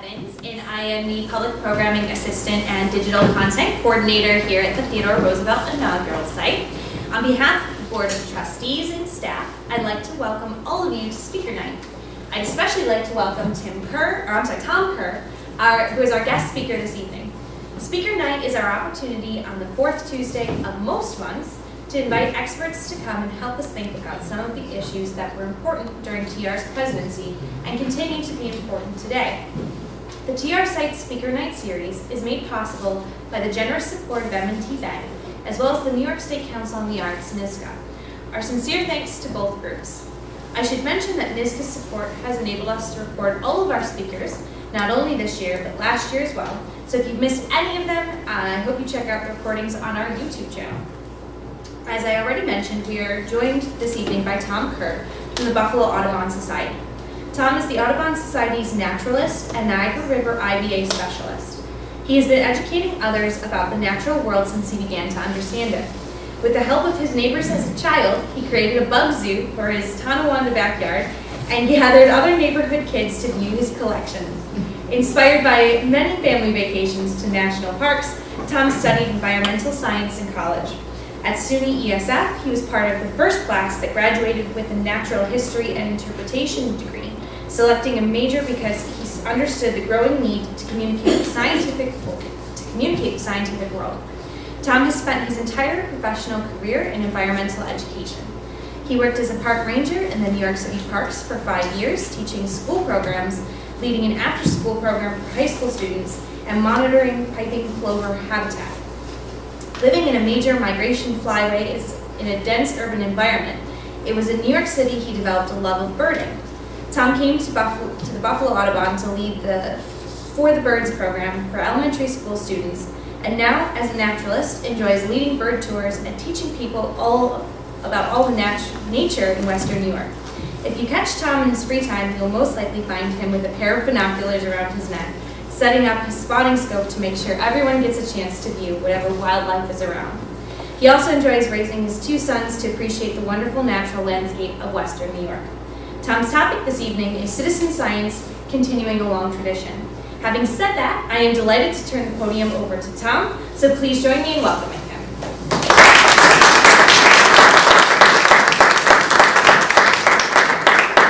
Evans, and I am the Public Programming Assistant and Digital Content Coordinator here at the Theodore Roosevelt Inaugural Site. On behalf of the Board of Trustees and staff, I'd like to welcome all of you to Speaker Night. I'd especially like to welcome Tom Kerr, who is our guest speaker this evening. Speaker Night is our opportunity on the fourth Tuesday of most months to invite experts to come and help us think about some of the issues that were important during TR's presidency and continue to be important today. The TR Site Speaker Night series is made possible by the generous support of M&T Bank, as well as the New York State Council on the Arts, NYSCA. Our sincere thanks to both groups. I should mention that NYSCA's support has enabled us to record all of our speakers, not only this year, but last year as well. So if you've missed any of them, I hope you check out the recordings on our YouTube channel. As I already mentioned, we are joined this evening by Tom Kerr from the Buffalo Audubon Society. Tom is the Audubon Society's naturalist and Niagara River IVA specialist. He has been educating others about the natural world since he began to understand it. With the help of his neighbors as a child, he created a bug zoo for his Tonawanda backyard and gathered other neighborhood kids to view his collections. Inspired by many family vacations to national parks, Tom studied environmental science in college. At SUNY ESF, he was part of the first class that graduated with a natural history and interpretation degree, selecting a major because he understood the growing need to communicate the scientific world. Tom has spent his entire professional career in environmental education. He worked as a park ranger in the New York City parks for 5 years, teaching school programs, leading an after-school program for high school students, and monitoring piping plover habitat. Living in a major migration flyway is in a dense urban environment. It was in New York City he developed a love of birding. Tom came to the Buffalo Audubon to lead the For the Birds program for elementary school students, and now, as a naturalist, enjoys leading bird tours and teaching people about all the nature in Western New York. If you catch Tom in his free time, you'll most likely find him with a pair of binoculars around his neck, setting up his spotting scope to make sure everyone gets a chance to view whatever wildlife is around. He also enjoys raising his 2 sons to appreciate the wonderful natural landscape of Western New York. Tom's topic this evening is citizen science, continuing a long tradition. Having said that, I am delighted to turn the podium over to Tom, so please join me in welcoming him.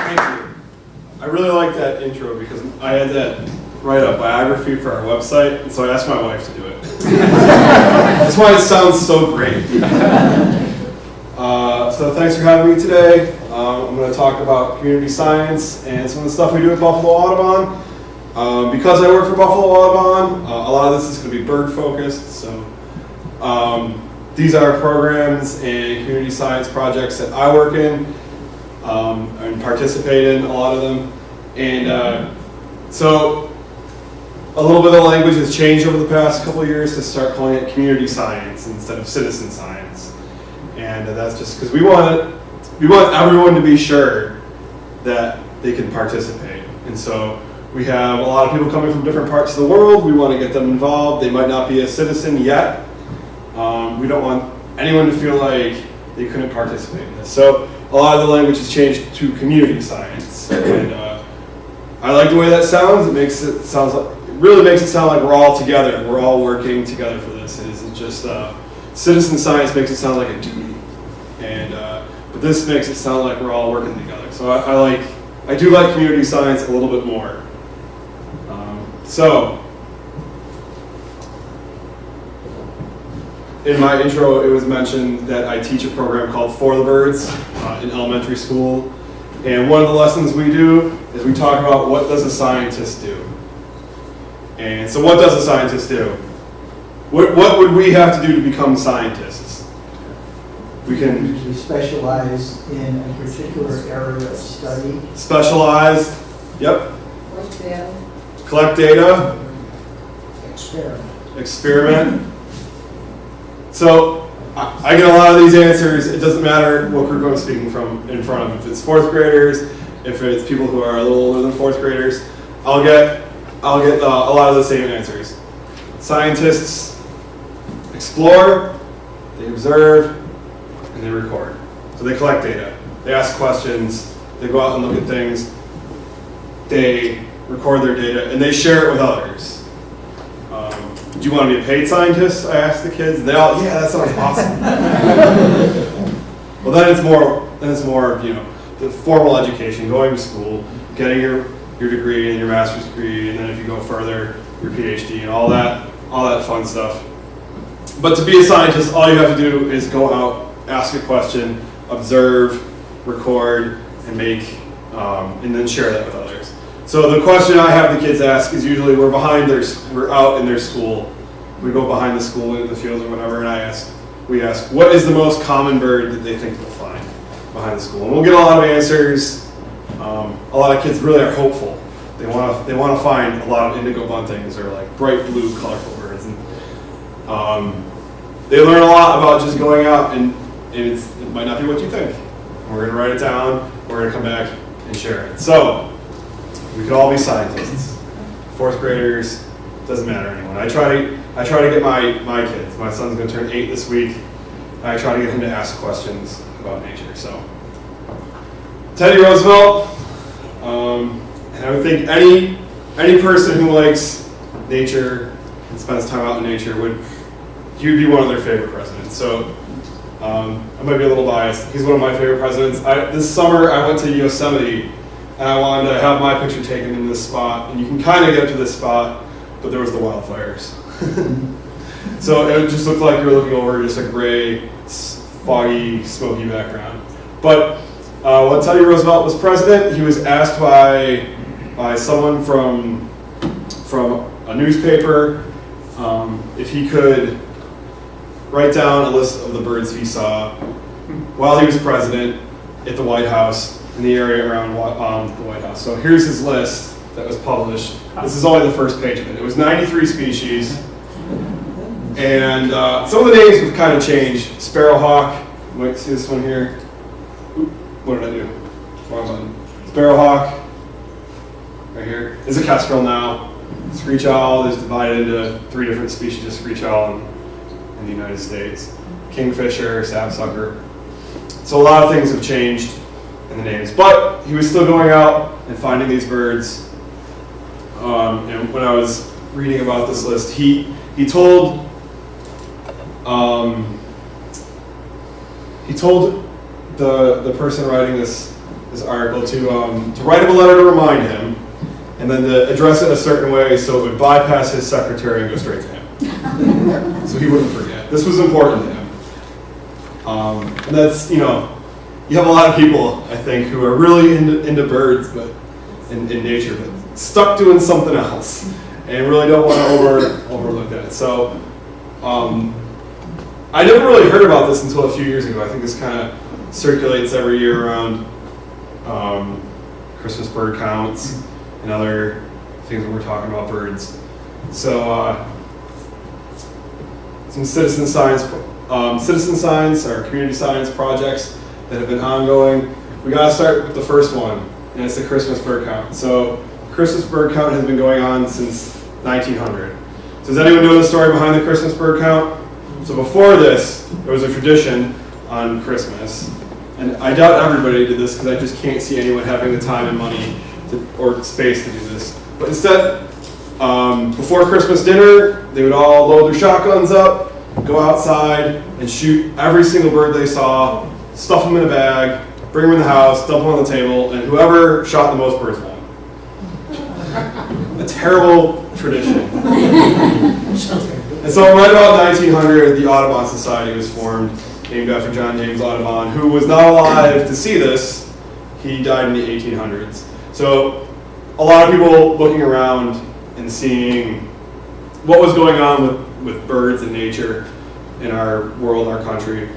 Thank you. I really like that intro because I had that write a biography for our website, and so I asked my wife to do it. That's why it sounds so great. So thanks for having me today. I'm going to talk about community science and some of the stuff we do at Buffalo Audubon. Because I work for Buffalo Audubon, a lot of this is going to be bird focused. So these are programs and community science projects that I work in and participate in, a lot of them. And so a little bit of the language has changed over the past couple of years to start calling it community science instead of citizen science. And that's just because we want everyone to be sure that they can participate. And so we have a lot of people coming from different parts of the world. We want to get them involved. They might not be a citizen yet. We don't want anyone to feel like they couldn't participate in this. So a lot of the language has changed to community science. And I like the way that sounds. It really makes it sound like we're all together. We're all working together for this. It isn't just citizen science makes it sound like a duty, but this makes it sound like we're all working together. So I do like community science a little bit more. So in my intro, it was mentioned that I teach a program called For the Birds in elementary school, and one of the lessons we do is we talk about what does a scientist do. And so what does a scientist do? What would we have to do to become scientists? We can usually specialize in a particular area of study. Specialize, yep. Collect data. Experiment. So I get a lot of these answers. It doesn't matter what group I'm speaking from in front of. If it's 4th graders, if it's people who are a little older than 4th graders, I'll get a lot of the same answers. Scientists explore, they observe, and they record. So they collect data, they ask questions, they go out and look at things, they record their data, and they share it with others. Do you want to be a paid scientist? I asked the kids. They all, yeah, that sounds awesome. Well, then it's more, the formal education, going to school, getting your degree and your master's degree, and then if you go further, your PhD and all that fun stuff. But to be a scientist, all you have to do is go out, ask a question, observe, record, and make, and then share that with others. So the question I have the kids ask is usually we're out in their school. We go behind the school into the fields or whatever, and we ask, what is the most common bird that they think they'll find behind the school? And we'll get a lot of answers. A lot of kids really are hopeful. They want to find a lot of indigo buntings or like bright blue, colorful birds. And they learn a lot about just going out, and it might not be what you think. We're going to write it down. We're going to come back and share it. So we could all be scientists. Fourth graders, doesn't matter anyone. I try to get my kids. My son's going to turn 8 this week. I try to get him to ask questions about nature. So Teddy Roosevelt, and I would think any person who likes nature and spends time out in nature he would be one of their favorite presidents. So I might be a little biased. He's one of my favorite presidents. This summer I went to Yosemite, and I wanted to have my picture taken in this spot, and you can kind of get to this spot, but there was the wildfires. So it just looked like you were looking over just a gray, foggy, smoky background. But when Teddy Roosevelt was president, he was asked by someone from a newspaper if he could write down a list of the birds he saw while he was president at the White House, in the area around the White House. So here's his list that was published. This is only the first page of it. It was 93 species. And some of the names have kind of changed. Sparrowhawk, you might see this one here. Oop, what did I do? Wrong button. Sparrowhawk, right here, is a kestrel now. Screech owl is divided into 3 different species of screech owl in the United States. Kingfisher, sapsucker. So a lot of things have changed in the names. But he was still going out and finding these birds. And when I was reading about this list, he told the person writing this article to write him a letter to remind him, and then to address it a certain way so it would bypass his secretary and go straight to him. So he wouldn't forget. This was important to him. And that's, you have a lot of people, I think, who are really into birds, but in nature, but stuck doing something else, and really don't want to overlook that. So I never really heard about this until a few years ago. I think this kind of circulates every year around Christmas bird counts and other things when we're talking about birds. So some citizen science or community science projects that have been ongoing. We got to start with the first one, and it's the Christmas bird count. So Christmas bird count has been going on since 1900. So does anyone know the story behind the Christmas bird count? So before this, there was a tradition on Christmas, and I doubt everybody did this because I just can't see anyone having the time and money or space to do this. But instead, before Christmas dinner, they would all load their shotguns up, go outside, and shoot every single bird they saw, stuff them in a bag, bring them in the house, dump them on the table, and whoever shot the most birds won. A terrible tradition. And so right about 1900, the Audubon Society was formed, named after John James Audubon, who was not alive to see this. He died in the 1800s. So a lot of people looking around and seeing what was going on with birds and nature in our world, our country,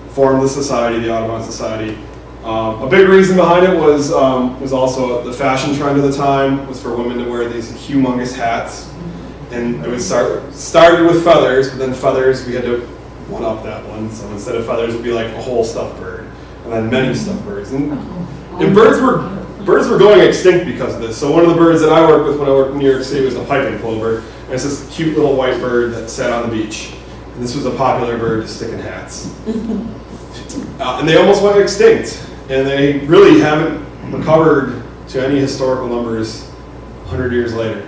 formed the society, the Audubon Society. A big reason behind it was also the fashion trend of the time was for women to wear these humongous hats. And it was started with feathers, but then feathers, we had to one-up that one. So instead of feathers, it would be like a whole stuffed bird, and then many stuffed birds. And birds were going extinct because of this. So one of the birds that I worked with when I worked in New York City was the piping plover. And it's this cute little white bird that sat on the beach. And this was a popular bird to stick in hats. And they almost went extinct. And they really haven't recovered to any historical numbers 100 years later.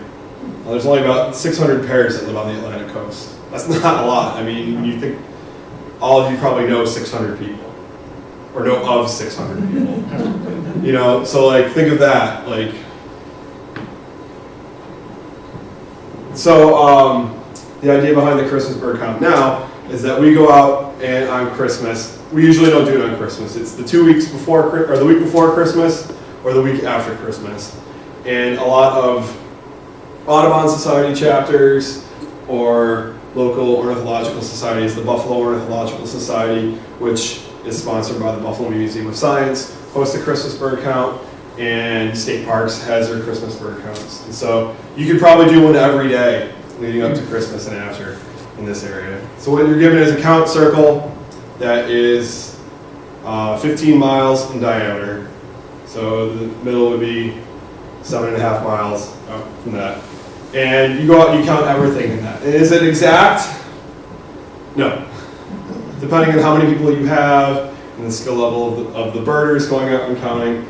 There's only about 600 pairs that live on the Atlantic coast. That's not a lot. I mean, when you think, all of you probably know 600 people, or know of 600 people. You know, so like, think of that. Like, so the idea behind the Christmas bird count now is that we go out and on Christmas, we usually don't do it on Christmas. It's the 2 weeks before, or the week before Christmas, or the week after Christmas. And a lot of Audubon Society chapters or local ornithological societies, the Buffalo Ornithological Society, which is sponsored by the Buffalo Museum of Science, hosts a Christmas bird count, and state parks has their Christmas bird counts. And so you could probably do one every day leading up to Christmas and after in this area. So what you're given is a count circle that is 15 miles in diameter. So the middle would be 7.5 miles out from that. And you go out and you count everything in that. And is it exact? No. Depending on how many people you have and the skill level of the birders going out and counting.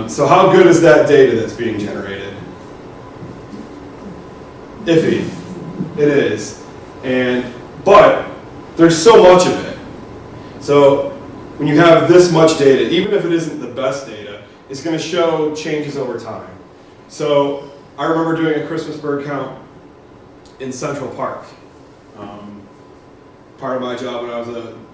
So how good is that data that's being generated? Iffy. It is. But there's so much of it. So when you have this much data, even if it isn't the best data, it's going to show changes over time. So I remember doing a Christmas bird count in Central Park. Part of my job when I was an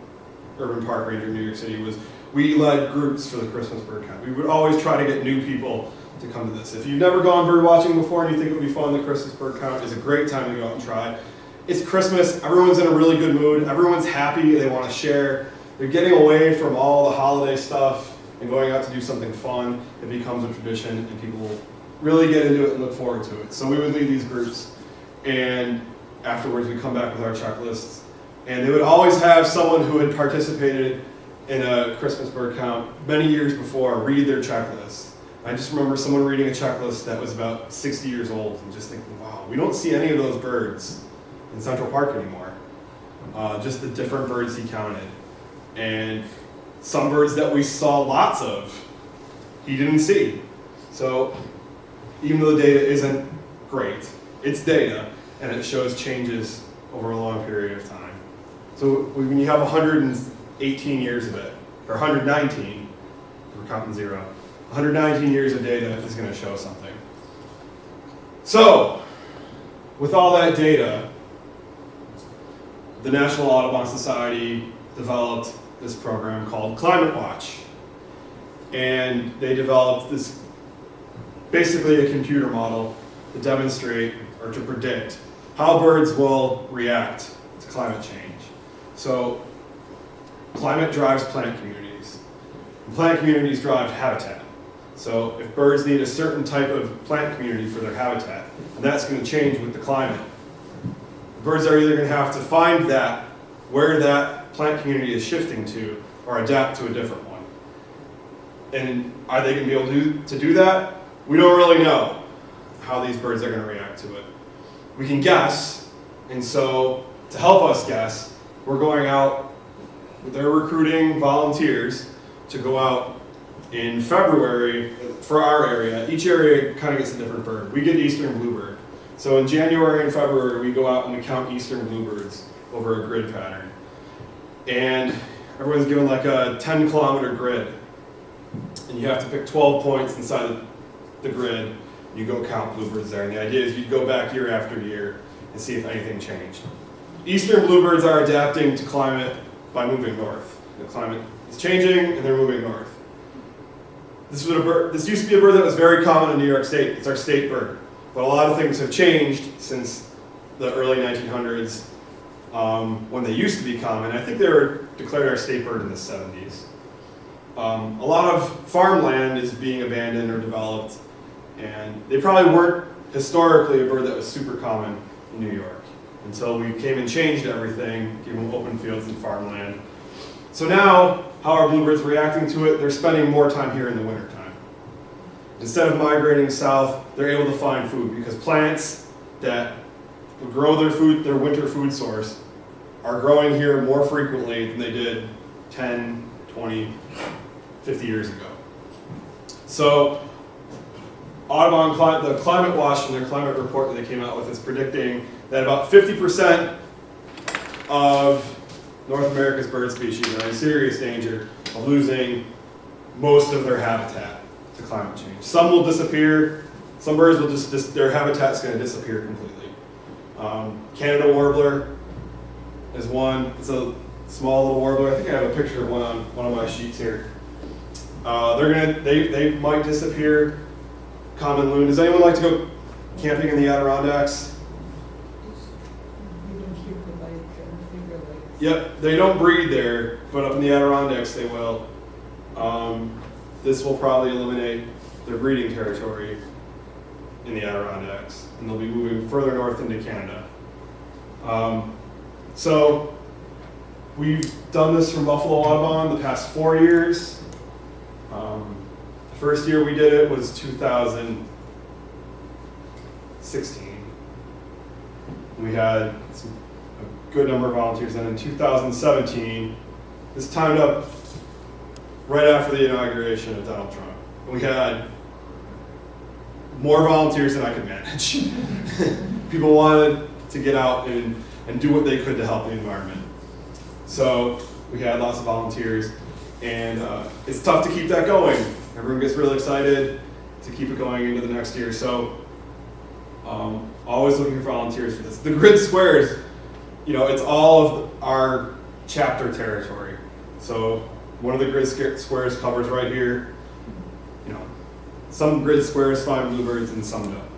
urban park ranger in New York City was we led groups for the Christmas bird count. We would always try to get new people to come to this. If you've never gone bird watching before and you think it would be fun, the Christmas bird count is a great time to go out and try. It's Christmas, everyone's in a really good mood, everyone's happy, they want to share. They're getting away from all the holiday stuff and going out to do something fun. It becomes a tradition and people will really get into it and look forward to it. So we would lead these groups, and afterwards we'd come back with our checklists. And they would always have someone who had participated in a Christmas bird count many years before read their checklist. I just remember someone reading a checklist that was about 60 years old and just thinking, wow, we don't see any of those birds in Central Park anymore. Just the different birds he counted. And some birds that we saw lots of, he didn't see. So even though the data isn't great, it's data, and it shows changes over a long period of time. So when you have 118 years of it, or 119, we're counting 0, 119 years of data is going to show something. So, with all that data, the National Audubon Society developed this program called Climate Watch. And they developed this, basically a computer model to demonstrate or to predict how birds will react to climate change. So climate drives plant communities. And plant communities drive habitat. So if birds need a certain type of plant community for their habitat, and that's going to change with the climate, birds are either going to have to find that where that plant community is shifting to or adapt to a different one. And are they going to be able to do that? We don't really know how these birds are going to react to it. We can guess, and so to help us guess, we're going out, they're recruiting volunteers to go out in February for our area. Each area kind of gets a different bird. We get eastern bluebird. So in January and February, we go out and we count eastern bluebirds over a grid pattern. And everyone's given like a 10-kilometer grid. And you have to pick 12 points inside the grid. You go count bluebirds there. And the idea is you go back year after year and see if anything changed. Eastern bluebirds are adapting to climate by moving north. The climate is changing and they're moving north. This used to be a bird that was very common in New York State. It's our state bird. But a lot of things have changed since the early 1900s when they used to be common. I think they were declared our state bird in the 70s. A lot of farmland is being abandoned or developed, and they probably weren't historically a bird that was super common in New York until we came and changed everything, gave them open fields and farmland. So now, how are bluebirds reacting to it? They're spending more time here in the wintertime. Instead of migrating south, they're able to find food because plants that would grow their food, their winter food source, are growing here more frequently than they did 10, 20, 50 years ago. So Audubon, the Climate Watch and their climate report that they came out with is predicting that about 50% of North America's bird species are in serious danger of losing most of their habitat to climate change. Some will disappear. Some birds will their habitat's going to disappear completely. Canada warbler is one. It's a small little warbler. I think I have a picture of one on one of my sheets here. They might disappear. Common loon. Does anyone like to go camping in the Adirondacks? Yep, they don't breed there, but up in the Adirondacks they will. This will probably eliminate their breeding territory in the Adirondacks, and they'll be moving further north into Canada. So we've done this from Buffalo Audubon the past 4 years. The first year we did it was 2016. We had a good number of volunteers. Then in 2017, this timed up right after the inauguration of Donald Trump. We had more volunteers than I could manage. People wanted to get out and do what they could to help the environment. So we had lots of volunteers, and it's tough to keep that going. Everyone gets really excited to keep it going into the next year. So always looking for volunteers for this. The grid squares, it's all of our chapter territory. So one of the grid squares covers right here. Some grid squares find bluebirds and some don't.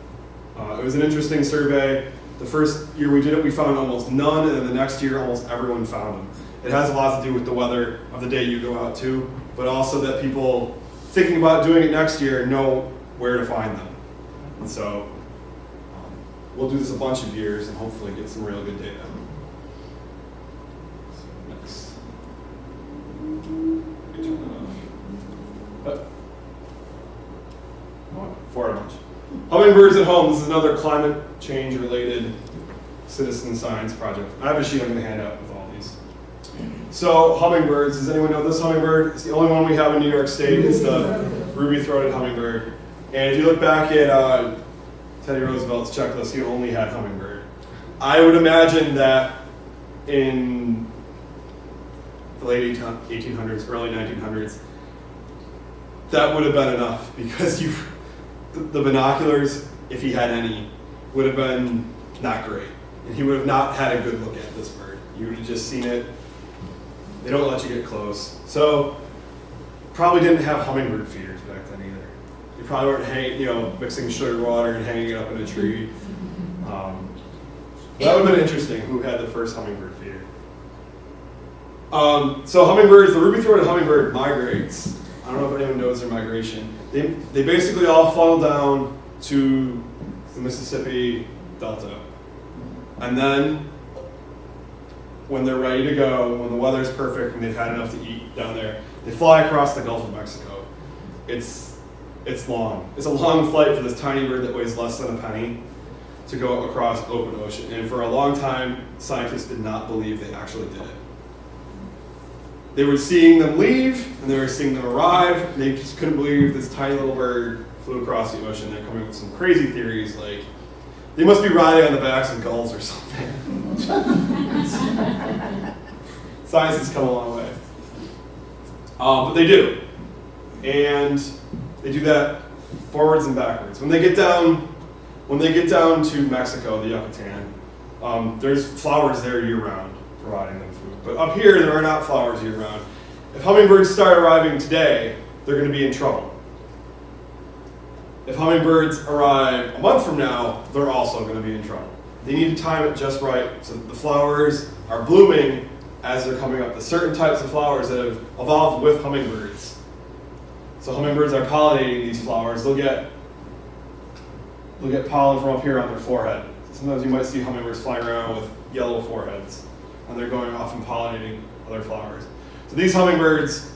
It was an interesting survey. The first year we did it, we found almost none, and then the next year, almost everyone found them. It has a lot to do with the weather of the day you go out to, but also that people thinking about doing it next year know where to find them. And so we'll do this a bunch of years and hopefully get some real good data. Next. Let me turn that off. For a bunch. Hummingbirds at home. This is another climate change related citizen science project. I have a sheet I'm going to hand out with all these. So hummingbirds, does anyone know this hummingbird? It's the only one we have in New York State. It's the ruby-throated hummingbird. And if you look back at Teddy Roosevelt's checklist, he only had hummingbird. I would imagine that in the late 1800s, early 1900s, that would have been enough, because the binoculars, if he had any, would have been not great. And he would have not had a good look at this bird. You would have just seen it. They don't let you get close. So probably didn't have hummingbird feeders back then either. You probably weren't mixing sugar water and hanging it up in a tree. That would have been interesting, who had the first hummingbird feeder. So hummingbirds, the ruby-throated hummingbird migrates. I don't know if anyone knows their migration. They basically all funnel down to the Mississippi Delta. And then when they're ready to go, when the weather's perfect and they've had enough to eat down there, they fly across the Gulf of Mexico. It's long. It's a long flight for this tiny bird that weighs less than a penny to go across open ocean. And for a long time, scientists did not believe they actually did it. They were seeing them leave, and they were seeing them arrive, and they just couldn't believe this tiny little bird flew across the ocean. They're coming up with some crazy theories, like they must be riding on the backs of gulls or something. Science has come a long way. But they do. And they do that forwards and backwards. When they get down to Mexico, the Yucatan, there's flowers there year-round providing them food. But up here, there are not flowers year-round. If hummingbirds start arriving today, they're going to be in trouble. If hummingbirds arrive a month from now, they're also going to be in trouble. They need to time it just right so that the flowers are blooming as they're coming up. The certain types of flowers that have evolved with hummingbirds. So hummingbirds are pollinating these flowers. They'll get pollen from up here on their forehead. Sometimes you might see hummingbirds flying around with yellow foreheads, and they're going off and pollinating other flowers. So these hummingbirds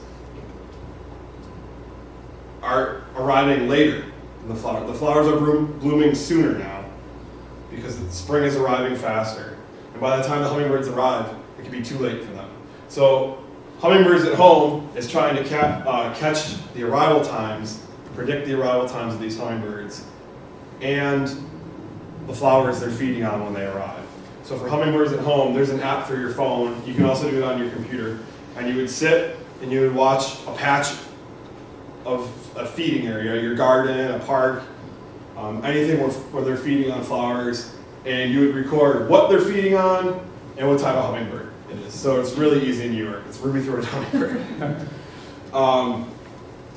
are arriving later in the flower. The flowers are blooming sooner now because the spring is arriving faster. And by the time the hummingbirds arrive, it can be too late for them. So hummingbirds at home is trying to catch the arrival times and predict the arrival times of these hummingbirds and the flowers they're feeding on when they arrive. So for hummingbirds at home, there's an app for your phone. You can also do it on your computer. And you would sit and you would watch a patch of a feeding area, your garden, a park, anything where they're feeding on flowers, and you would record what they're feeding on and what type of hummingbird it is. So it's really easy in New York. It's ruby-throated hummingbird.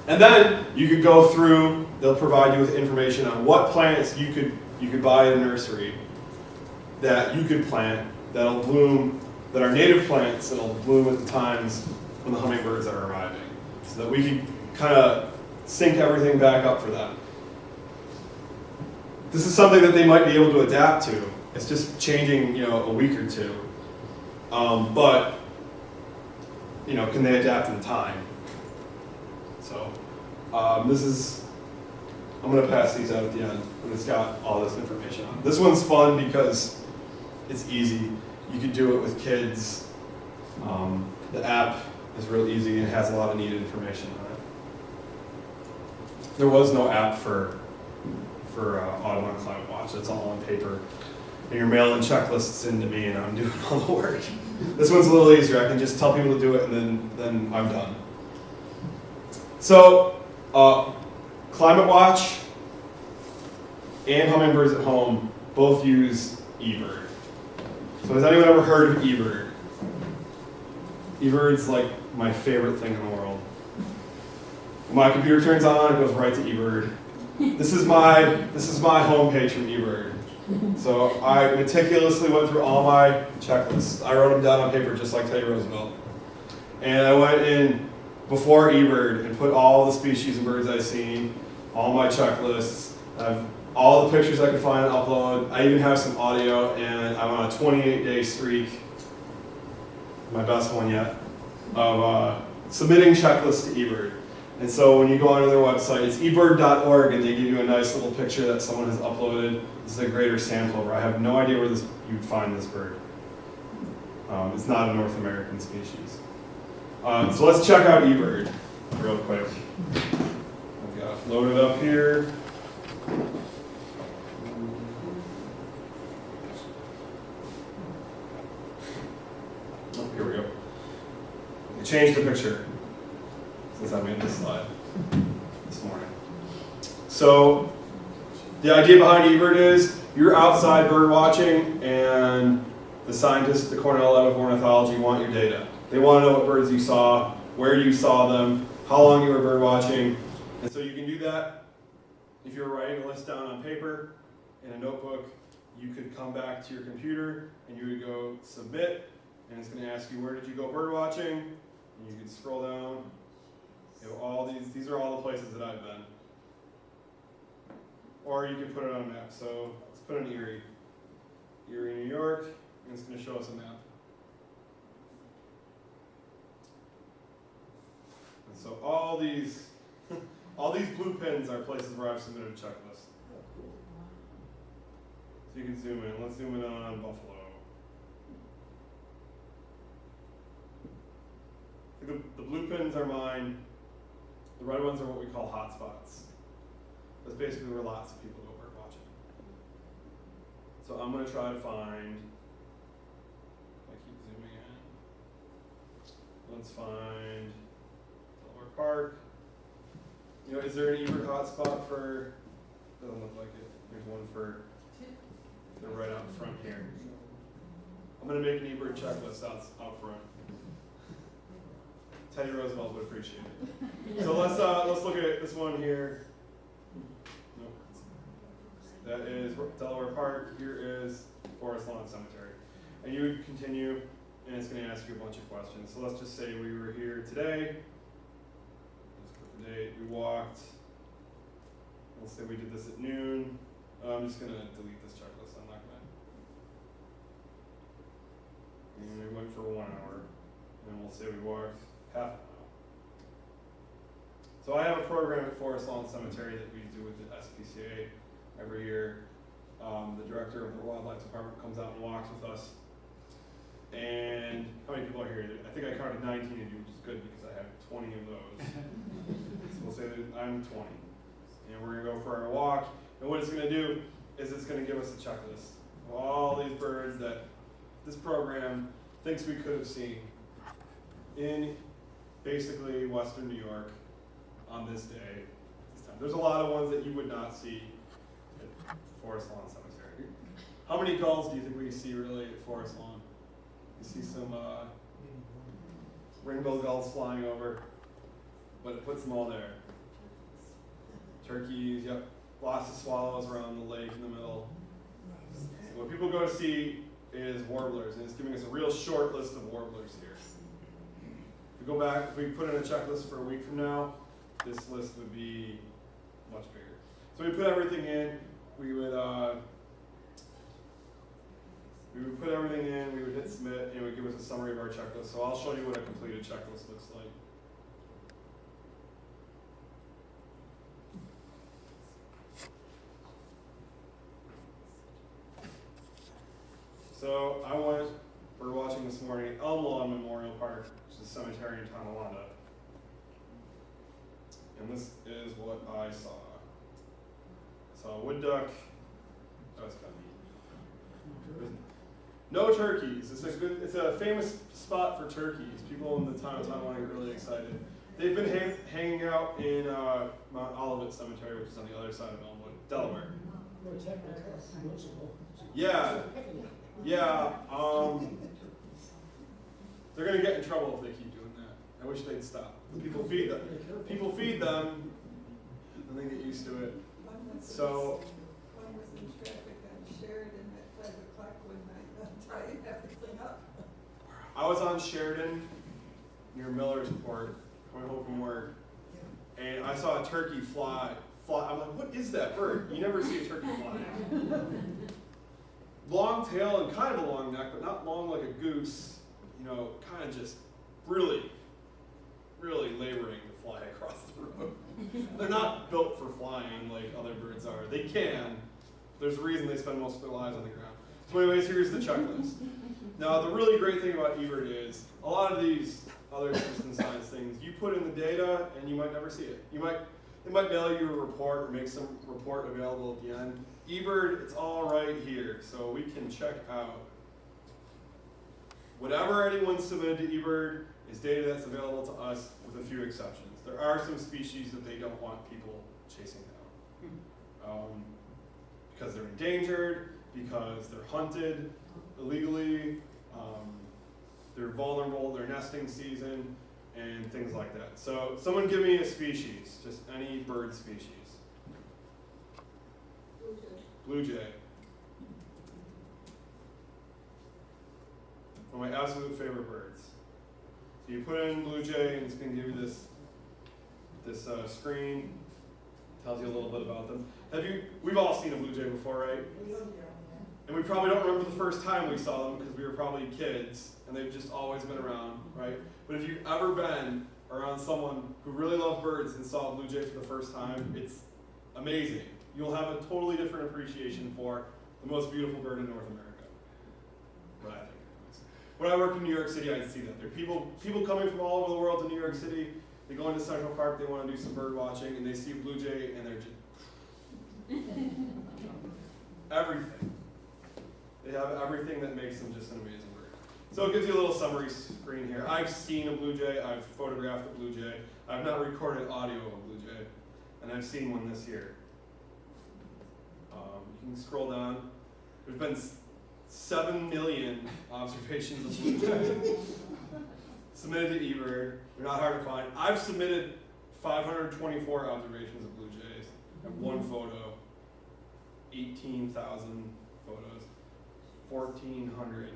And then you could go through, they'll provide you with information on what plants you could buy at a nursery that you could plant that'll bloom, that are native plants that'll bloom at the times when the hummingbirds are arriving, so that we can kind of sync everything back up for them. This is something that they might be able to adapt to. It's just changing, a week or two. But, can they adapt in time? So, I'm going to pass these out at the end, and it's got all this information on it. This one's fun because it's easy. You could do it with kids. The app is real easy and has a lot of neat information on it. There was no app for Audubon Climate Watch. It's all on paper. And you're mailing checklists into me, and I'm doing all the work. This one's a little easier. I can just tell people to do it, and then I'm done. So, Climate Watch and Hummingbirds at Home both use Ebert. So has anyone ever heard of Ebert? Ebert's like my favorite thing in the world. When my computer turns on, it goes right to Ebert. This is my homepage from Ebert. So I meticulously went through all my checklists. I wrote them down on paper just like Teddy Roosevelt. And I went in before Ebert and put all the species of birds I've seen, all my checklists. I've all the pictures I could find and upload. I even have some audio, and I'm on a 28-day streak, my best one yet, of submitting checklists to Ebert. And so when you go onto their website, it's ebird.org, and they give you a nice little picture that someone has uploaded. This is a greater sandplover. I have no idea where you'd find this bird. It's not a North American species. So let's check out Ebert real quick. I've got it loaded up here. Here we go. I changed the picture since I made this slide this morning. So the idea behind Ebert is you're outside bird watching, and the scientists at the Cornell Lab of Ornithology want your data. They want to know what birds you saw, where you saw them, how long you were bird watching, and so you can do that. If you're writing a list down on paper in a notebook, you could come back to your computer and you would go submit. And it's going to ask you, where did you go bird watching? And you can scroll down. You know, all these are all the places that I've been. Or you can put it on a map. So let's put in Erie. Erie, New York, and it's going to show us a map. And so all these blue pins are places where I've submitted a checklist. So you can zoom in. Let's zoom in on Buffalo. The blue pins are mine. The red ones are what we call hotspots. That's basically where lots of people go bird watching. So I'm going to try to find, I keep zooming in. Let's find Delaware Park. Is there an Ebert hotspot for, doesn't look like it. There's one for, they're right out front here. I'm going to make an Ebert checklist out front. Teddy Roosevelt would appreciate it. So let's look at this one here. Nope. That is Delaware Park. Here is Forest Lawn Cemetery. And you would continue, and it's going to ask you a bunch of questions. So let's just say we were here today. Let's put the date. We walked. Let's say we did this at noon. I'm just going to delete this checklist. I'm not going to. And we went for 1 hour. And we'll say we walked half a mile. So I have a program at Forest Lawn Cemetery that we do with the SPCA every year. The director of the wildlife department comes out and walks with us. And how many people are here? I think I counted 19 of you, which is good because I have 20 of those. So we'll say that I'm 20. And we're gonna go for our walk. And what it's gonna do is it's gonna give us a checklist of all these birds that this program thinks we could have seen in basically Western New York on this day. This time. There's a lot of ones that you would not see at Forest Lawn Cemetery. How many gulls do you think we see really at Forest Lawn? You see some rainbow gulls flying over, but it puts them all there. Turkeys, yep, lots of swallows around the lake in the middle. So what people go to see is warblers, and it's giving us a real short list of warblers here. If we go back, if we put in a checklist for a week from now, this list would be much bigger. So we put everything in, we would put everything in, we would hit submit, and it would give us a summary of our checklist. So I'll show you what a completed checklist looks like. So we're watching this morning at Elm Lawn Memorial Park, which is a cemetery in Tonawanda. And this is what I saw. I saw a wood duck. That was kind of neat. No turkeys. It's a famous spot for turkeys. People in the town of Tonawanda get really excited. They've been hanging out in Mount Olivet Cemetery, which is on the other side of Elmwood, Delaware. Yeah. They're gonna get in trouble if they keep doing that. I wish they'd stop. People feed them, and they get used to it. So. One was in traffic on Sheridan at 5 o'clock one night, trying everything up. I was on Sheridan near Millersport, coming home from work, and I saw a turkey fly. I'm like, what is that bird? You never see a turkey fly. Long tail and kind of a long neck, but not long like a goose. You know, kind of just really laboring to fly across the road. They're not built for flying like other birds are. They can. There's a reason they spend most of their lives on the ground. So anyways, here's the checklist. Now, the really great thing about Ebert is a lot of these other citizen science things, you put in the data and you might never see it. They might mail you a report or make some report available at the end. Ebert, it's all right here, so we can check out whatever anyone submitted to Ebert is data that's available to us with a few exceptions. There are some species that they don't want people chasing down because they're endangered, because they're hunted illegally, they're vulnerable, their nesting season, and things like that. So someone give me a species, just any bird species. Blue jay. One of my absolute favorite birds. So you put in blue jay, and it's going to give you this screen. Tells you a little bit about them. We've all seen a blue jay before, right? And we probably don't remember the first time we saw them because we were probably kids, and they've just always been around, right? But if you've ever been around someone who really loved birds and saw a blue jay for the first time, it's amazing. You'll have a totally different appreciation for the most beautiful bird in North America. What I think. When I worked in New York City, I'd see that. There are people coming from all over the world to New York City. They go into Central Park, they want to do some bird watching, and they see a blue jay, and they're just everything. They have everything that makes them just an amazing bird. So it gives you a little summary screen here. I've seen a blue jay, I've photographed a blue jay. I've not recorded audio of a blue jay, and I've seen one this year. You can scroll down. There's been 7 million observations of blue jays submitted to Ebert. They're not hard to find. I've submitted 524 observations of blue jays. I have one photo, 18,000 photos, 1,400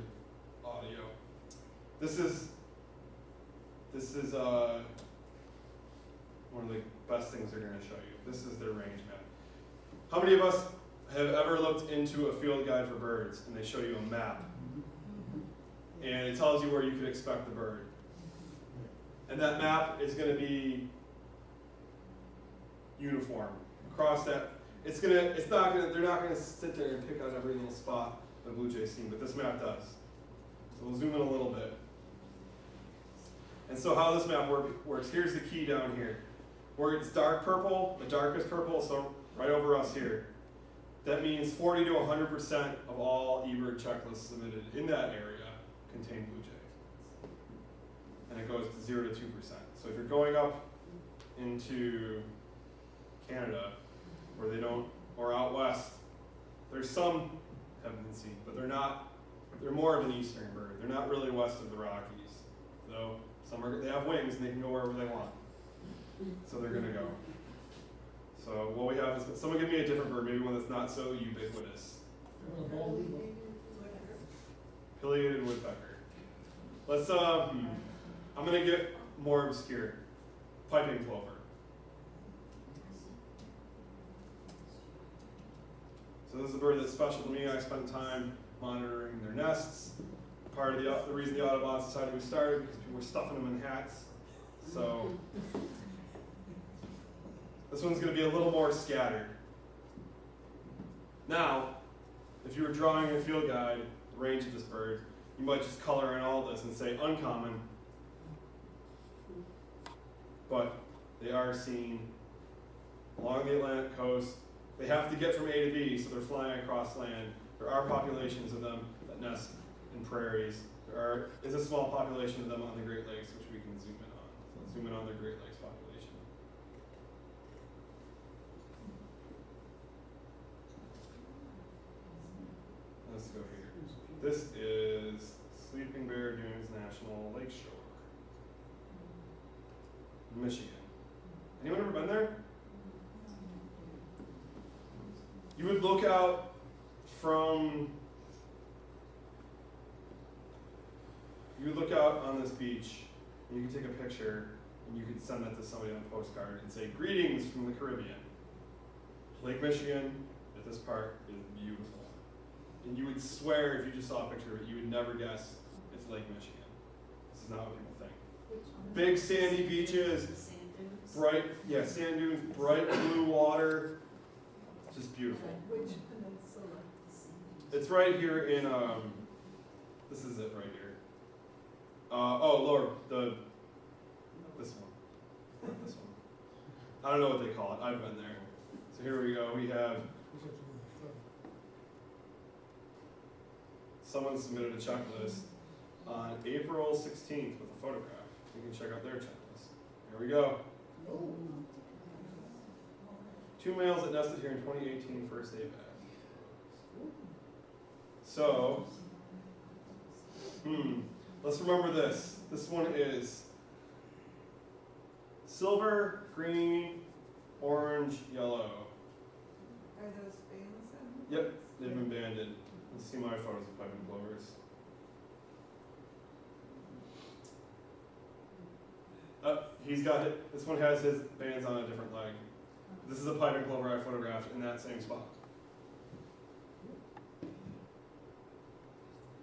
audio. This is one of the best things they're going to show you. This is their range map. How many of us have ever looked into a field guide for birds and they show you a map and it tells you where you could expect the bird? And that map is going to be uniform across that. They're not going to sit there and pick out every little spot the blue jay's seen, but this map does. So we'll zoom in a little bit. And so how this map works, here's the key down here. where it's dark purple, the darkest purple, so right over us here. That means 40 to 100% of all eBird checklists submitted in that area contain blue jays. And it goes to 0 to 2%. So if you're going up into Canada, where they don't, or out west, there's some haven't been seen, but they're more of an eastern bird. They're not really west of the Rockies, though they have wings and they can go wherever they want. So they're gonna go. So what we have is, someone give me a different bird, maybe one that's not so ubiquitous. Pileated woodpecker. Let's, I'm gonna get more obscure. Piping plover. So this is a bird that's special to me. I spent time monitoring their nests. Part of the reason the Audubon Society was started, because people were stuffing them in hats. So this one's going to be a little more scattered. Now, if you were drawing a field guide, the range of this bird, you might just color in all this and say uncommon. But they are seen along the Atlantic coast. They have to get from A to B, so they're flying across land. There are populations of them that nest in prairies. There is a small population of them on the Great Lakes, which we can zoom in on. So let's zoom in on the Great Lakes population. Let's go here. This is Sleeping Bear Dunes National Lakeshore, Michigan. Anyone ever been there? You would look out on this beach, and you could take a picture, and you could send that to somebody on a postcard and say, "Greetings from the Caribbean. Lake Michigan at this park is beautiful." And you would swear, if you just saw a picture of it, you would never guess it's Lake Michigan. This is not what people think. Big sandy beaches, bright, sand dunes, bright blue water, just beautiful. Which peninsula? It's right here in, this is it right here. Lord, this one. This one. I don't know what they call it. I've been there. So here we go. We have, someone submitted a checklist on April 16th with a photograph. You can check out their checklist. Here we go. 2 males that nested here in 2018, first day back. So, let's remember this. This one is silver, green, orange, yellow. Are those bands in? Yep, they've been banded. Let's see my photos of piping plovers. He's got it. This one has his bands on a different leg. This is a piping plover I photographed in that same spot.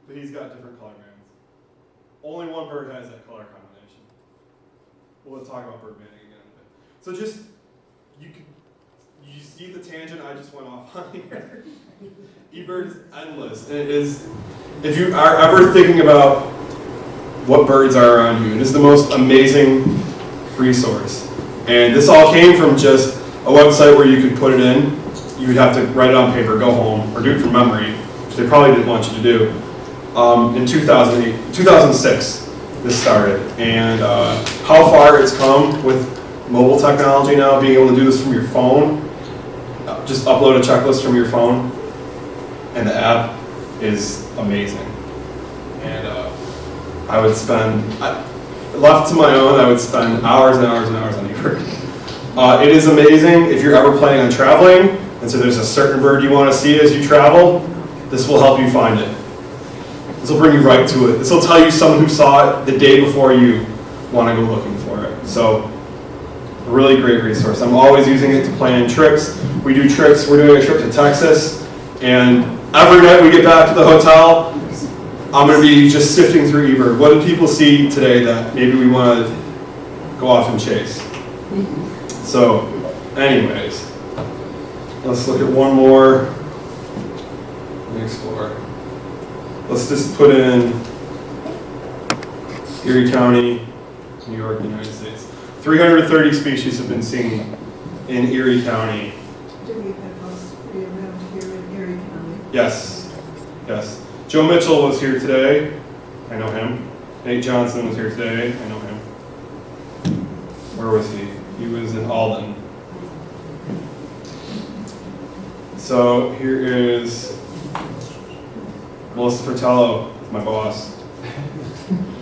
But he's got different color bands. Only one bird has that color combination. We'll talk about bird banding again in a bit. So just, you see the tangent I just went off on here? eBird is endless. And it is, if you are ever thinking about what birds are around you, it is the most amazing resource. And this all came from just a website where you could put it in. You would have to write it on paper, go home, or do it from memory, which they probably didn't want you to do. In 2006, this started. And how far it's come with mobile technology now, being able to do this from your phone, just upload a checklist from your phone, and the app is amazing. And I would spend, left to my own, I would spend hours and hours and hours on eBird. It is amazing if you're ever planning on traveling, and so there's a certain bird you want to see as you travel, this will help you find it. This will bring you right to it. This will tell you someone who saw it the day before you want to go looking for it. So, a really great resource. I'm always using it to plan trips. We do trips. We're doing a trip to Texas, and every night we get back to the hotel, I'm going to be just sifting through eBird. What did people see today that maybe we want to go off and chase? So, anyways, let's look at one more. Let me explore. Let's just put in Erie County, New York, United States. 330 species have been seen in Erie County. Do we have all three around here in Erie County? Yes, yes. Joe Mitchell was here today. I know him. Nate Johnson was here today. I know him. Where was he? He was in Alden. So here is Melissa Fratello, my boss.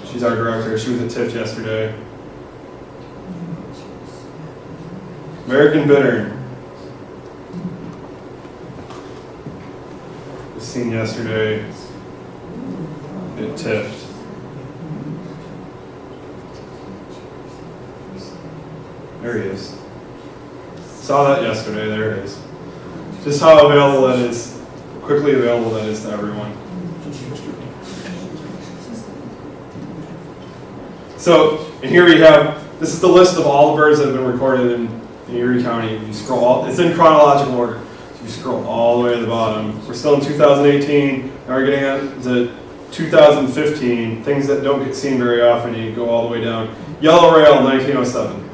She's our director. She was at TIFF yesterday. American Bittern was seen yesterday at TIFF. There he is. Saw that yesterday. There it is. Just how available that is, quickly available that is to everyone. So, and here we have, this is the list of all the birds that have been recorded in Erie County. You scroll, it's in chronological order. So you scroll all the way to the bottom. We're still in 2018, now we're getting into 2015, things that don't get seen very often, you go all the way down. Yellow rail, 1907.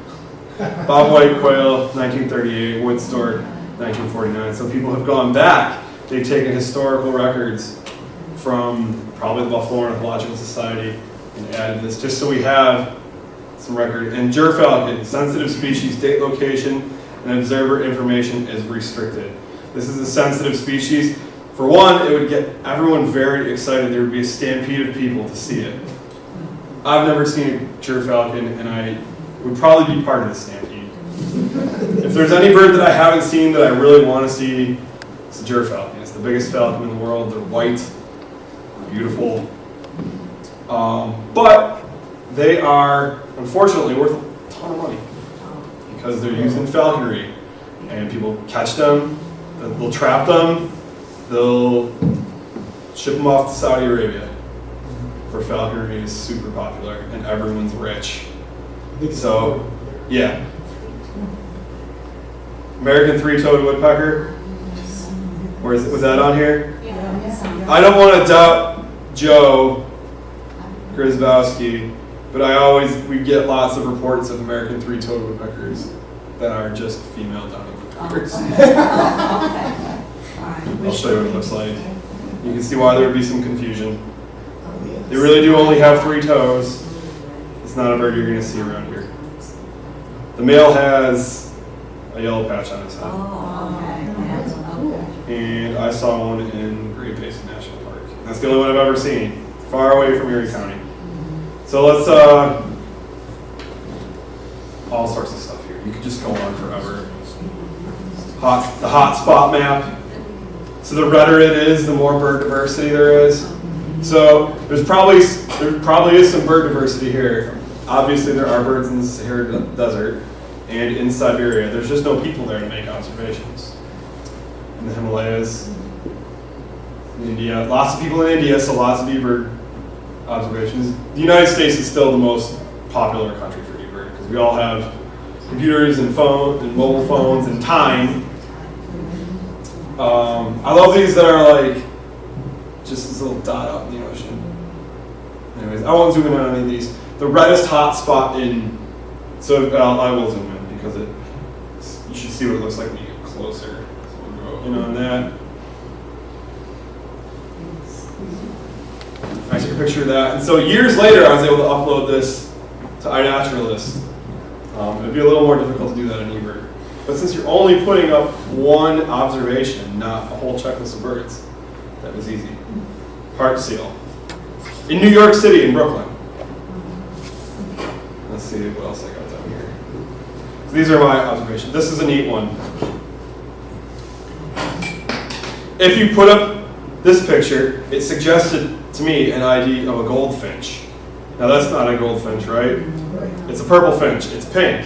Bob White quail, 1938. Wood stork, 1949. So people have gone back. They've taken historical records from probably the Buffalo Ornithological Society and added this just so we have some record. And gerfalcon, sensitive species, date, location, and observer information is restricted. This is a sensitive species. For one, it would get everyone very excited. There would be a stampede of people to see it. I've never seen a gerfalcon, and I would probably be part of the stampede. If there's any bird that I haven't seen that I really want to see, it's a gerfalcon. It's the biggest falcon in the world. They're white, they're beautiful. But they are, unfortunately, worth a ton of money because they're used in falconry. And people catch them, they'll trap them, they'll ship them off to Saudi Arabia. For falconry is super popular and everyone's rich. So, yeah. American three-toed woodpecker. Was that on here? Yeah. I don't want to doubt Joe Grzybowski, but we get lots of reports of American three-toed woodpeckers that are just female downy woodpeckers. I'll show you what it looks like. You can see why there would be some confusion. They really do only have 3 toes. It's not a bird you're going to see around here. The male has a yellow patch on his head. And I saw one in Great Basin National Park. That's the only one I've ever seen, far away from Erie County. So let's, all sorts of stuff here. You could just go on forever. The hot spot map. So the redder it is, the more bird diversity there is. So there probably is some bird diversity here. Obviously there are birds in the Sahara Desert and in Siberia. There's just no people there to make observations. In the Himalayas, in India, lots of people in India, so lots of eBird observations. The United States is still the most popular country for eBird because we all have computers and phones and mobile phones and time. I love these that are like just this little dot out in the ocean. Anyways, I won't zoom in on any of these. The reddest hot spot in, so I will zoom in because you should see what it looks like when you get closer. So we'll go in on that. I took a picture of that. And so years later, I was able to upload this to iNaturalist. It'd be a little more difficult to do that in eBird. But since you're only putting up one observation, not a whole checklist of birds, that was easy. Park seal. In New York City, in Brooklyn. Let's see what else I got down here. So these are my observations. This is a neat one. If you put up this picture, it suggested to me an ID of a goldfinch. Now that's not a goldfinch, right? It's a purple finch. It's pink.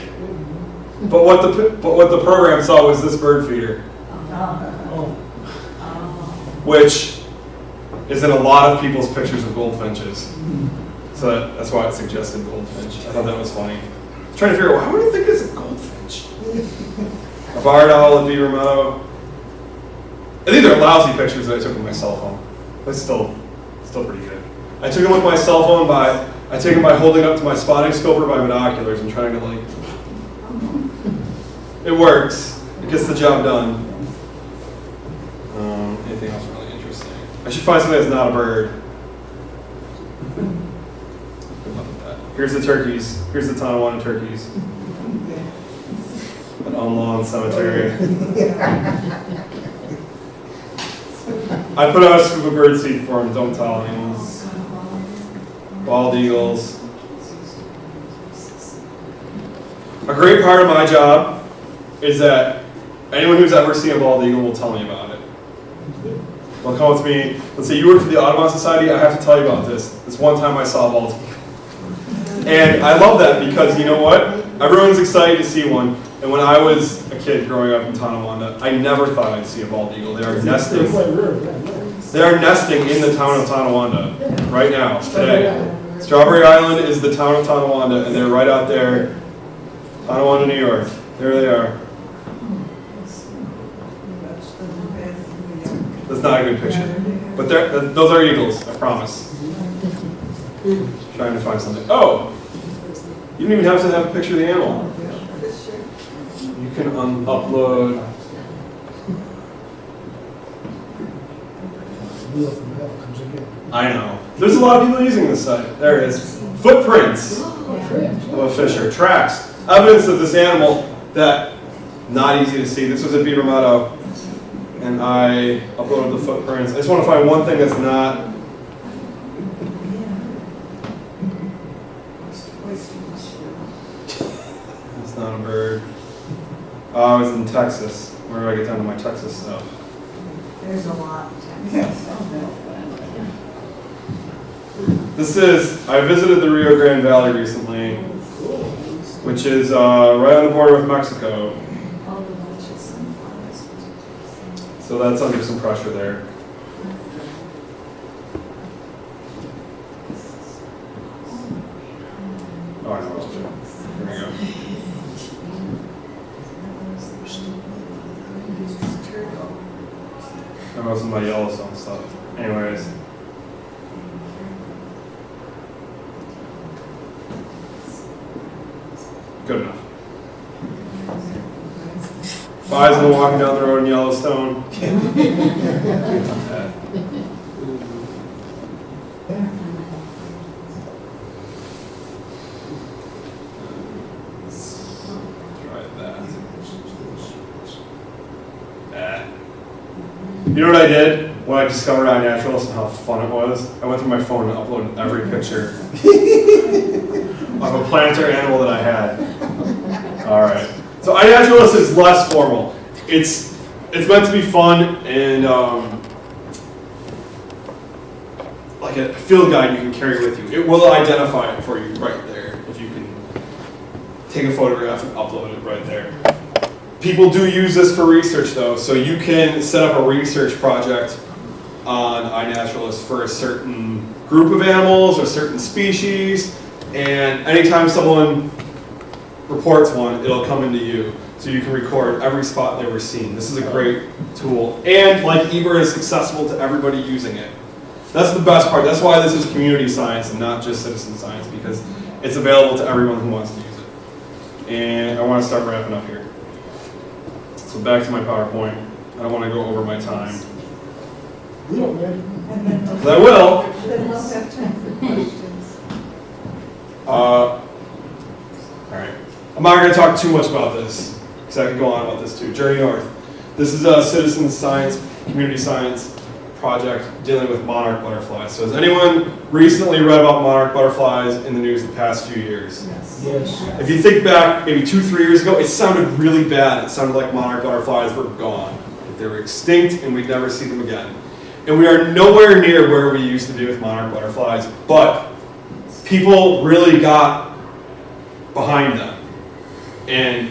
But what the program saw was this bird feeder, which is in a lot of people's pictures of goldfinches. So that's why it suggested goldfinch. I thought that was funny. I'm trying to figure out, why would I think it's a goldfinch? A barred owl at Beaver Meadow. And these are lousy pictures that I took with my cell phone. But still pretty good. I took them with my cell phone I take them by holding up to my spotting scope or by binoculars and trying to It works. It gets the job done. Anything else really interesting? I should find something that's not a bird. Here's the turkeys. Here's the Tonawanda turkeys. An unlawn cemetery. I put out a scoop of bird seed for them, don't tell anyone. Bald eagles. A great part of my job is that anyone who's ever seen a bald eagle will tell me about it. They'll come up to me, let's say you work for the Audubon Society, I have to tell you about this. This one time I saw a bald eagle. And I love that because you know what? Everyone's excited to see one. And when I was a kid growing up in Tonawanda, I never thought I'd see a bald eagle. They are nesting. They are nesting in the town of Tonawanda right now, today. Strawberry Island is the town of Tonawanda, and they're right out there, Tonawanda, New York. There they are. That's not a good picture. But those are eagles, I promise. Trying to find something. Oh! You don't even have to have a picture of the animal. You can upload. I know. There's a lot of people using this site. There it is. Footprints of a fisher. Tracks. Evidence of this animal that not easy to see. This was at Beaver Meadow. And I uploaded the footprints. I just want to find one thing that's not. It's not a bird. I was in Texas. Where do I get down to my Texas stuff? There's a lot of Texas. This is, I visited the Rio Grande Valley recently, which is right on the border with Mexico. So that's under some pressure there. Oh, I know what I'll do. Here we go. That was my Yellowstone stuff. Anyways. Good enough. Bison walking down the road in Yellowstone. You know what I did when I discovered iNaturalist and how fun it was? I went through my phone and uploaded every picture of a plant or animal that I had. All right. So iNaturalist is less formal. It's meant to be fun and like a field guide you can carry with you. It will identify it for you right there if you can take a photograph and upload it right there. People do use this for research though, so you can set up a research project on iNaturalist for a certain group of animals or certain species, and anytime someone reports one, it'll come into you. So you can record every spot they were seen. This is a great tool. And like Ebert is accessible to everybody using it. That's the best part. That's why this is community science and not just citizen science, because it's available to everyone who wants to use it. And I want to start wrapping up here. So back to my PowerPoint. I don't want to go over my time. We don't mind. But I will. Then we'll have time for questions. All right. I'm not going to talk too much about this, because I could go on about this too. Journey North. This is a citizen science, community science project dealing with monarch butterflies. So has anyone recently read about monarch butterflies in the news the past few years? Yes. If you think back maybe 2-3 years ago, it sounded really bad. It sounded like monarch butterflies were gone. They were extinct and we'd never see them again. And we are nowhere near where we used to be with monarch butterflies, but people really got behind them. And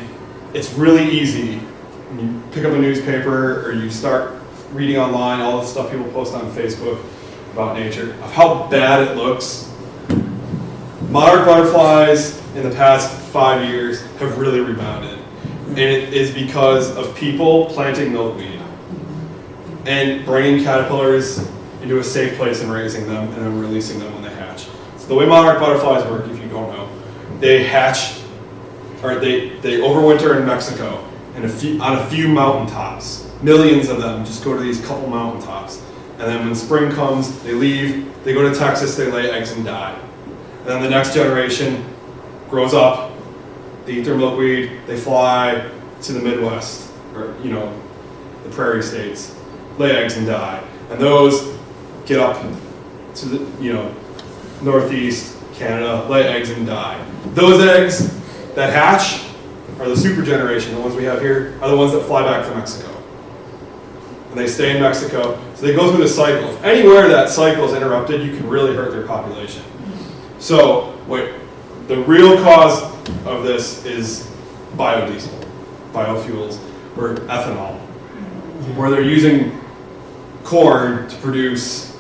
it's really easy when you pick up a newspaper or you start reading online all the stuff people post on Facebook about nature, of how bad it looks. Monarch butterflies in the past 5 years have really rebounded. And it is because of people planting milkweed and bringing caterpillars into a safe place and raising them and then releasing them when they hatch. So the way monarch butterflies work, if you don't know, they hatch, or they overwinter in Mexico. and on a few mountaintops. Millions of them just go to these couple mountaintops. And then when spring comes, they leave, they go to Texas, they lay eggs and die. And then the next generation grows up, they eat their milkweed, they fly to the Midwest, or the prairie states, lay eggs and die. And those get up to the Northeast Canada, lay eggs and die. Those eggs that hatch are the super generation, the ones we have here, are the ones that fly back to Mexico. And they stay in Mexico. So they go through this cycle. If anywhere that cycle is interrupted, you can really hurt their population. So the real cause of this is biodiesel, biofuels, or ethanol, where they're using corn to produce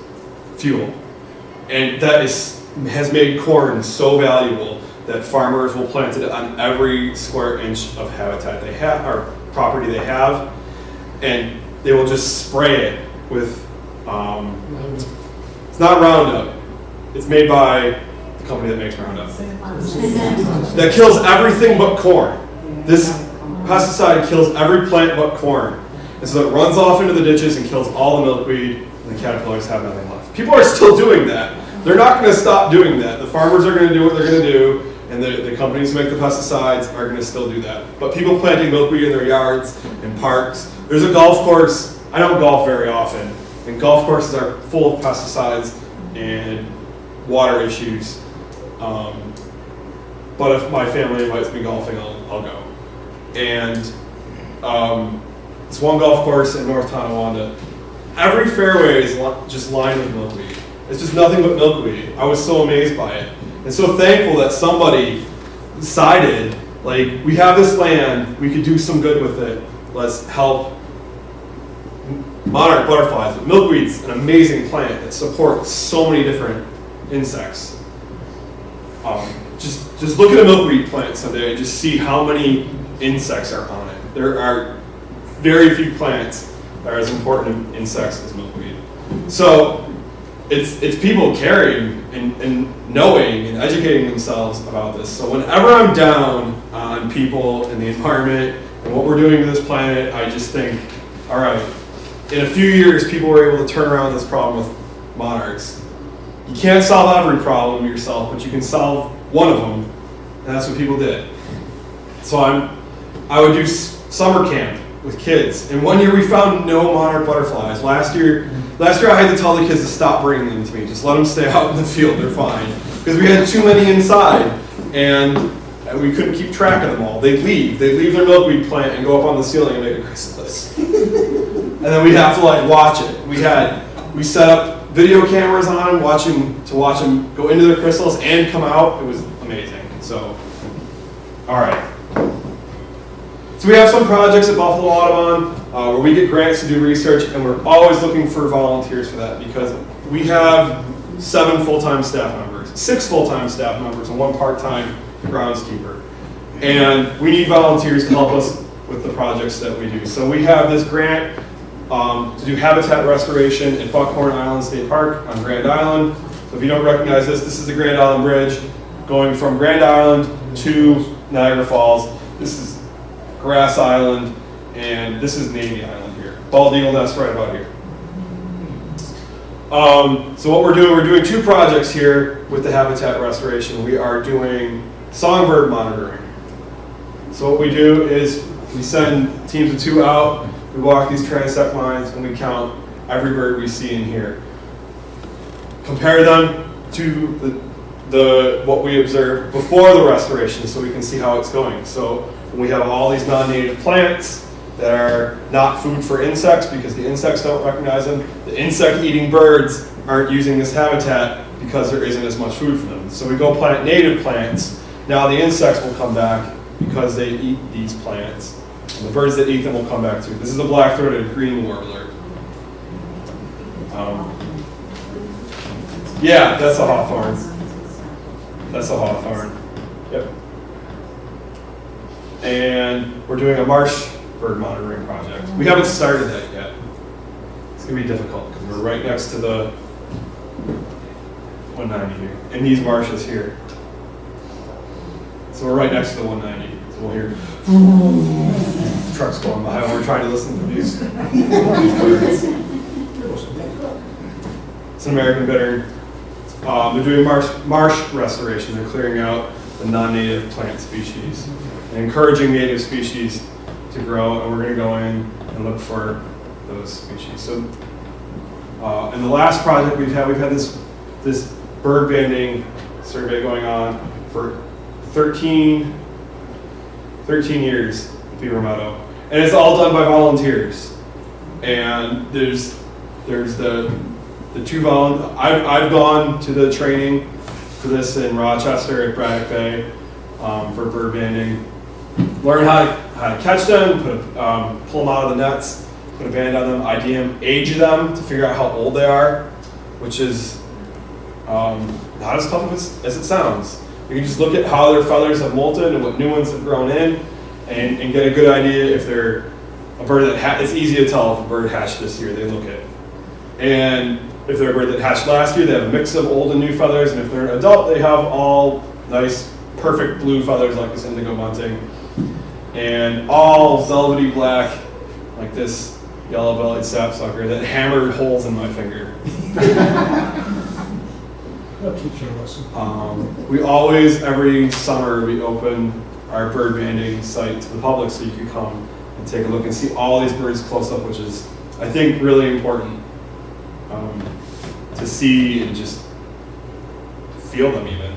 fuel. And that has made corn so valuable that farmers will plant it on every square inch of habitat they have, or property they have, and they will just spray it with, it's not Roundup, it's made by the company that makes Roundup. That kills everything but corn. This pesticide kills every plant but corn. And so it runs off into the ditches and kills all the milkweed, and the caterpillars have nothing left. People are still doing that. They're not going to stop doing that. The farmers are going to do what they're going to do, and the companies who make the pesticides are going to still do that. But people planting milkweed in their yards and parks. There's a golf course. I don't golf very often, and golf courses are full of pesticides and water issues. But if my family invites me golfing, I'll go. And it's one golf course in North Tonawanda. Every fairway is just lined with milkweed. It's just nothing but milkweed. I was so amazed by it. And so thankful that somebody decided, like, we have this land, we could do some good with it. Let's help Monarch Butterflies. But milkweed's an amazing plant that supports so many different insects. Just look at a milkweed plant someday and just see how many insects are on it. There are very few plants that are as important as insects as milkweed. So it's people caring and knowing and educating themselves about this. So whenever I'm down on people and the environment and what we're doing to this planet, I just think, all right, in a few years, people were able to turn around this problem with monarchs. You can't solve every problem yourself, but you can solve one of them, and that's what people did. So I would do summer camp with kids, and one year we found no monarch butterflies. Last year I had to tell the kids to stop bringing them to me. Just let them stay out in the field, they're fine. Because we had too many inside, and we couldn't keep track of them all. They'd leave their milkweed plant and go up on the ceiling and make a chrysalis. And then we'd have to watch it. We set up video cameras on them, to watch them go into their crystals and come out. It was amazing. So, all right. So we have some projects at Buffalo Audubon where we get grants to do research, and we're always looking for volunteers for that because we have 7 full-time staff members, 6 full-time staff members, and 1 part-time groundskeeper. And we need volunteers to help us with the projects that we do. So we have this grant to do habitat restoration at Buckhorn Island State Park on Grand Island. So if you don't recognize this is the Grand Island Bridge going from Grand Island to Niagara Falls. This is Grass Island, and this is Navy Island here. Bald Eagle Nest right about here. So what we're doing 2 projects here with the habitat restoration. We are doing songbird monitoring. So what we do is we send teams of 2 out, we walk these transect lines, and we count every bird we see in here. Compare them to what we observed before the restoration so we can see how it's going. So we have all these non-native plants that are not food for insects because the insects don't recognize them. The insect-eating birds aren't using this habitat because there isn't as much food for them. So we go plant native plants. Now the insects will come back because they eat these plants. And the birds that eat them will come back too. This is a black-throated green warbler. Yeah, that's a hawthorn. That's a hawthorn. Yep. And we're doing a marsh bird monitoring project. We haven't started that yet. It's going to be difficult because we're right next to the 190 here, in these marshes here. So we're right next to the 190. So we'll hear. trucks going by when we're trying to listen to these birds. It's an American bittern. They're doing marsh restoration. They're clearing out the non-native plant species and encouraging native species to grow, and we're going to go in and look for those species. So, in the last project we've had this bird banding survey going on for 13 years at Beaver Meadow, and it's all done by volunteers. And there's the two I've gone to the training for this in Rochester at Braddock Bay for bird banding. Learn how to catch them, pull them out of the nets, put a band on them, ID them, age them to figure out how old they are, which is not as tough as it sounds. You can just look at how their feathers have molted and what new ones have grown in, and get a good idea if they're a bird that it's easy to tell if a bird hatched this year. They look it. And if they're a bird that hatched last year, they have a mix of old and new feathers. And if they're an adult, they have all nice, perfect blue feathers like this indigo bunting. And all velvety black, like this yellow-bellied sapsucker that hammered holes in my finger. We always, every summer, we open our bird banding site to the public so you can come and take a look and see all these birds close up, which is, I think, really important to see and just feel them even.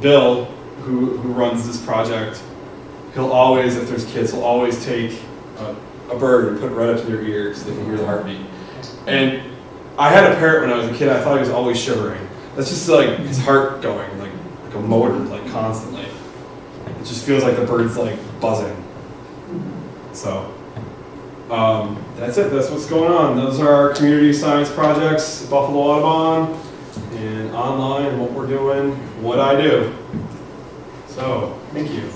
Bill, who runs this project, he'll always, if there's kids, he'll always take a bird and put it right up to their ear so they can hear the heartbeat. And I had a parrot when I was a kid. I thought he was always shivering. That's just like his heart going, like a motor, like constantly. It just feels like the bird's like buzzing. So that's it. That's what's going on. Those are our community science projects, Buffalo Audubon, and online, what we're doing, what I do. So, thank you.